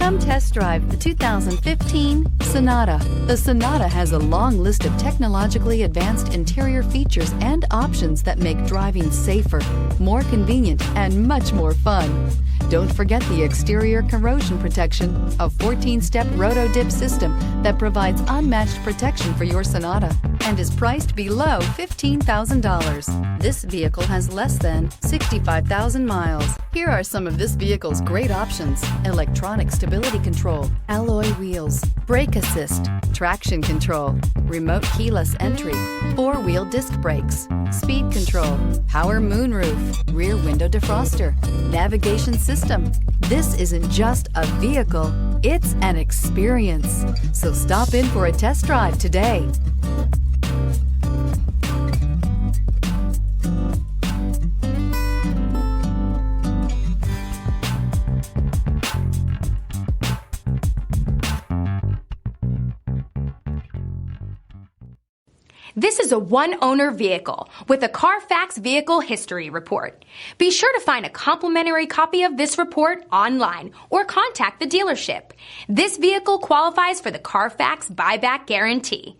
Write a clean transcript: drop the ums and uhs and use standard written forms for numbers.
Come test drive the 2015 Sonata. The Sonata has a long list of technologically advanced interior features and options that make driving safer, more convenient, and much more fun. Don't forget the exterior corrosion protection, a 14-step roto-dip system that provides unmatched protection for your Sonata and is priced below $15,000. This vehicle has less than 65,000 miles. Here are some of this vehicle's great options: electronic stability control, alloy wheels, brake assist, traction control, remote keyless entry, four-wheel disc brakes, speed control, power moonroof, rear window defroster, navigation system. This isn't just a vehicle, it's an experience. So stop in for a test drive today. This is a one-owner vehicle with a CARFAX Vehicle History Report. Be sure to find a complimentary copy of this report online or contact the dealership. This vehicle qualifies for the CARFAX Buyback Guarantee.